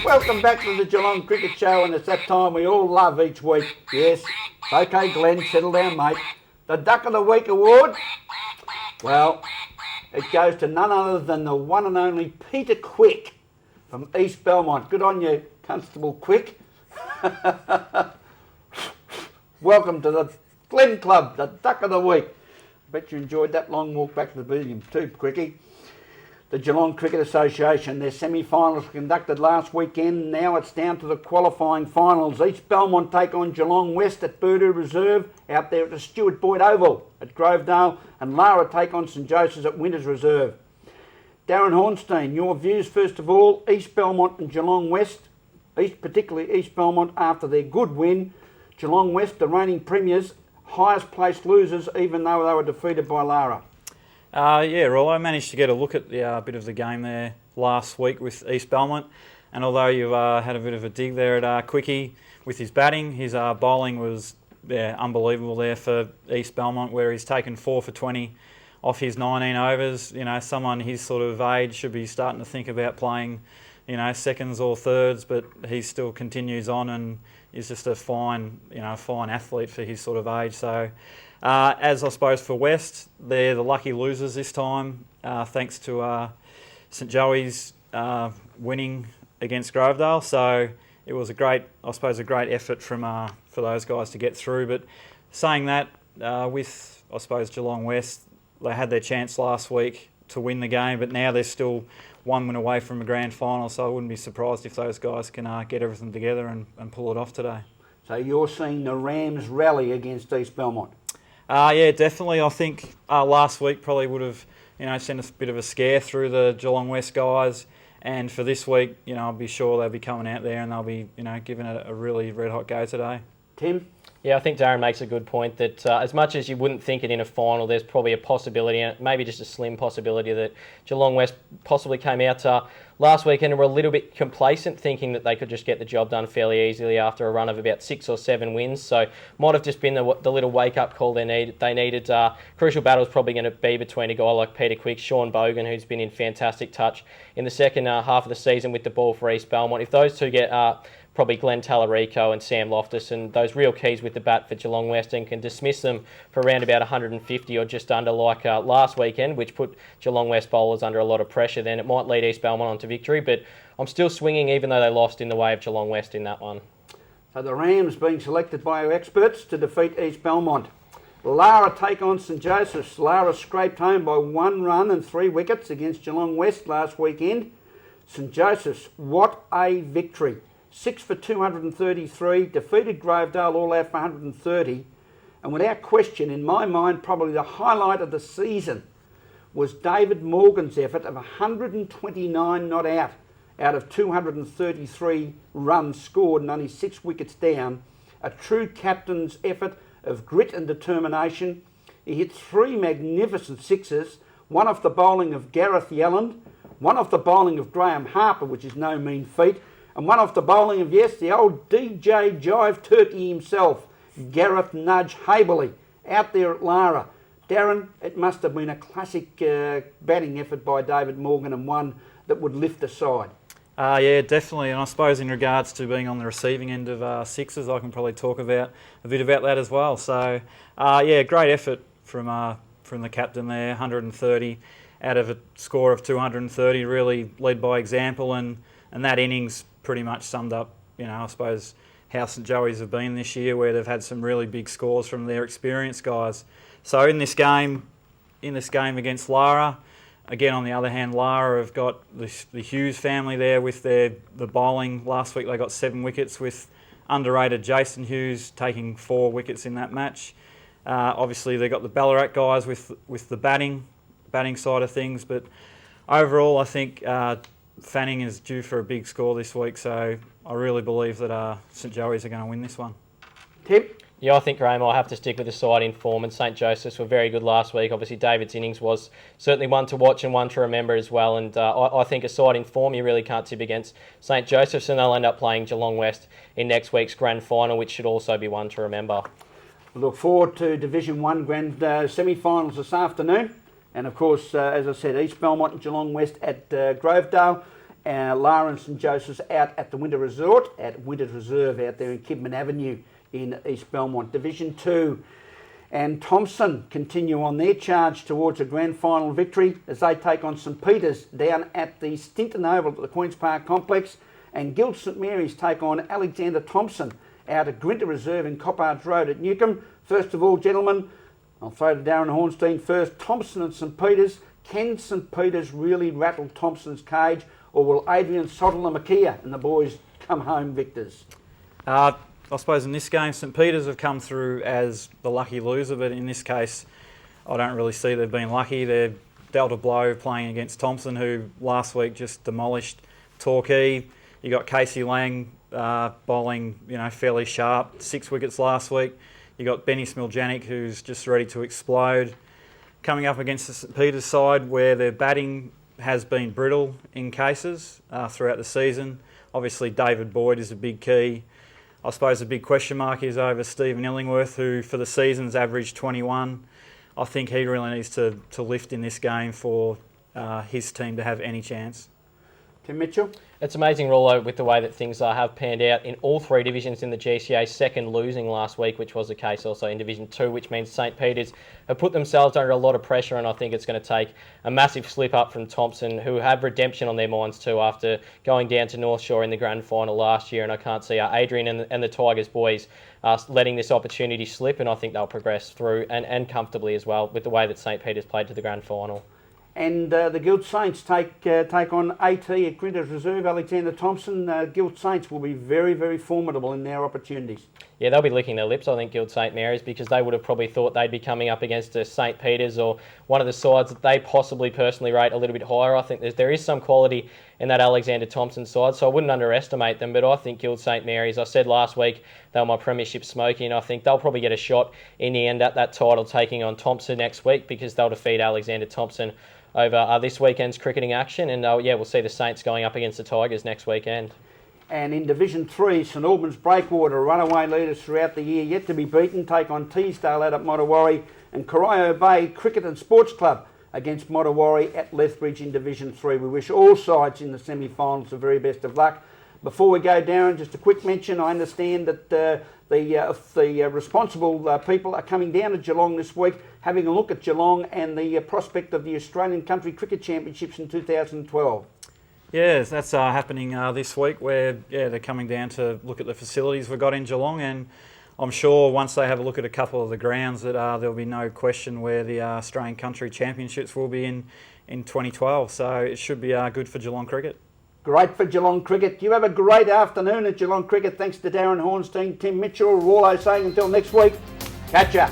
Welcome back to the Geelong Cricket Show, and it's that time we all love each week. Yes, okay Glenn, settle down mate. The Duck of the Week award, well, it goes to none other than the one and only Peter Quick from East Belmont. Good on you, Constable Quick. Welcome to the Glen Club, the Duck of the Week. Bet you enjoyed that long walk back to the pavilion too, Quickie. The Geelong Cricket Association, their semi-finals were conducted last weekend. Now it's down to the qualifying finals. East Belmont take on Geelong West at Burdoo Reserve, out there at the Stuart Boyd Oval at Grovedale, and Lara take on St Joseph's at Winters Reserve. Darren Hauenstein, your views first of all, East Belmont and Geelong West, particularly East Belmont after their good win. Geelong West, the reigning premiers, highest placed losers even though they were defeated by Lara. I managed to get a look at the bit of the game there last week with East Belmont, and although you've had a bit of a dig there at Quickie with his batting, his bowling was unbelievable there for East Belmont, where he's taken 4 for 20 off his 19 overs. You know, someone his sort of age should be starting to think about playing, seconds or thirds, but he still continues on and is just a fine athlete for his sort of age. So. As I suppose for West, they're the lucky losers this time, thanks to St Joey's winning against Grovedale. So it was a great effort for those guys to get through. But saying that, with I suppose Geelong West, they had their chance last week to win the game, but now they're still one win away from a grand final. So I wouldn't be surprised if those guys can get everything together and pull it off today. So you're seeing the Rams rally against East Belmont? Yeah, definitely. I think last week probably would have, sent a bit of a scare through the Geelong West guys. And for this week, I'll be sure they'll be coming out there and they'll be, giving it a really red hot go today. Tim? Yeah, I think Darren makes a good point that as much as you wouldn't think it in a final, there's probably a possibility, and maybe just a slim possibility, that Geelong West possibly came out last weekend and were a little bit complacent, thinking that they could just get the job done fairly easily after a run of about 6 or 7 wins. So might have just been the little wake-up call they needed. Crucial battle is probably going to be between a guy like Peter Quick, Sean Bogan, who's been in fantastic touch in the second half of the season with the ball for East Belmont. If those two get probably Glenn Tallarico and Sam Loftus, and those real keys with the bat for Geelong West, and can dismiss them for around about 150 or just under like last weekend, which put Geelong West bowlers under a lot of pressure, then it might lead East Belmont on to victory. But I'm still swinging, even though they lost, in the way of Geelong West in that one. So the Rams being selected by our experts to defeat East Belmont. Lara take on St Joseph's. Lara scraped home by 1 run and 3 wickets against Geelong West last weekend. St Joseph's, what a victory. 6 for 233, defeated Grovedale all out for 130. And without question, in my mind, probably the highlight of the season was David Morgan's effort of 129 not out of 233 runs scored and only 6 wickets down. A true captain's effort of grit and determination. He hit 3 magnificent sixes, one off the bowling of Gareth Yelland, one off the bowling of Graham Harper, which is no mean feat, and one off the bowling of, yes, the old DJ Jive Turkey himself, Gareth Nudge Haberley, out there at Lara. Darren, it must have been a classic batting effort by David Morgan, and one that would lift the side. Yeah, definitely. And I suppose in regards to being on the receiving end of sixes, I can probably talk a bit about that as well. So, yeah, great effort from the captain there, 130 out of a score of 230, really led by example, and that innings pretty much summed up, I suppose, how St Joey's have been this year, where they've had some really big scores from their experienced guys. So in this game against Lara, again, on the other hand, Lara have got the Hughes family there with the bowling. Last week they got 7 wickets, with underrated Jason Hughes taking 4 wickets in that match. Obviously they got the Ballarat guys with the batting side of things, but overall I think Fanning is due for a big score this week, so I really believe that St Joey's are going to win this one. Tim? Yeah, I think, Graham, I'll have to stick with the side in form, and St Joseph's were very good last week. Obviously, David's innings was certainly one to watch and one to remember as well, and I think a side in form you really can't tip against St Joseph's, and they'll end up playing Geelong West in next week's grand final, which should also be one to remember. We look forward to Division 1 grand semi-finals this afternoon, and of course, as I said, East Belmont and Geelong West at Grovedale. Lara and St Joseph's out at the Winter Resort, at Winter Reserve out there in Kidman Avenue in East Belmont. Division 2 and Thompson continue on their charge towards a grand final victory as they take on St Peter's down at the Stinton Oval at the Queen's Park Complex, and Guild St Mary's take on Alexander Thompson out at Grinter Reserve in Coppards Road at Newcombe. First of all, gentlemen, I'll throw to Darren Hauenstein first. Thompson and St Peter's. Can St Peter's really rattle Thompson's cage, or will Adrian Sottle and Makia and the boys come home victors? I suppose in this game, St Peter's have come through as the lucky loser, but in this case, I don't really see they've been lucky. They've dealt a blow playing against Thompson, who last week just demolished Torquay. You got Casey Lang bowling, fairly sharp, 6 wickets last week. You got Benny Smiljanic, who's just ready to explode. Coming up against the St Peter's side, where their batting has been brittle in cases throughout the season. Obviously, David Boyd is a big key. I suppose the big question mark is over Stephen Illingworth, who for the season's averaged 21. I think he really needs to lift in this game for his team to have any chance. Tim Mitchell? It's amazing, Rollo, with the way that things have panned out in all 3 divisions in the GCA, second losing last week, which was the case also in Division 2, which means St Peter's have put themselves under a lot of pressure, and I think it's going to take a massive slip up from Thompson, who have redemption on their minds too after going down to North Shore in the grand final last year, and I can't see Adrian and the Tigers boys letting this opportunity slip, and I think they'll progress through and comfortably as well with the way that St Peter's played to the grand final. And the Guild Saints take on AT at Grinter's Reserve. Alexander Thompson. Guild Saints will be very, very formidable in their opportunities. Yeah, they'll be licking their lips, I think, Guild St Mary's, because they would have probably thought they'd be coming up against a St Peter's or one of the sides that they possibly personally rate a little bit higher. I think there is some quality in that Alexander Thompson side, so I wouldn't underestimate them. But I think Guild St Mary's, I said last week, they were my premiership smoky, and I think they'll probably get a shot in the end at that title, taking on Thompson next week, because they'll defeat Alexander Thompson over this weekend's cricketing action, and we'll see the Saints going up against the Tigers next weekend. And in Division 3, St Albans Breakwater, runaway leaders throughout the year, yet to be beaten, take on Teesdale out at Mottawarri, and Corio Bay Cricket and Sports Club against Mottawarri at Lethbridge in Division 3. We wish all sides in the semi-finals the very best of luck. Before we go, Darren, just a quick mention. I understand that the responsible people are coming down to Geelong this week, having a look at Geelong and the prospect of the Australian Country Cricket Championships in 2012. Yes, that's happening this week, where they're coming down to look at the facilities we've got in Geelong, and I'm sure once they have a look at a couple of the grounds that there'll be no question where the Australian Country Championships will be in 2012. So it should be good for Geelong Cricket. Great for Geelong Cricket. You have a great afternoon at Geelong Cricket. Thanks to Darren Hauenstein, Tim Mitchell, Rawlins saying until next week, catch ya.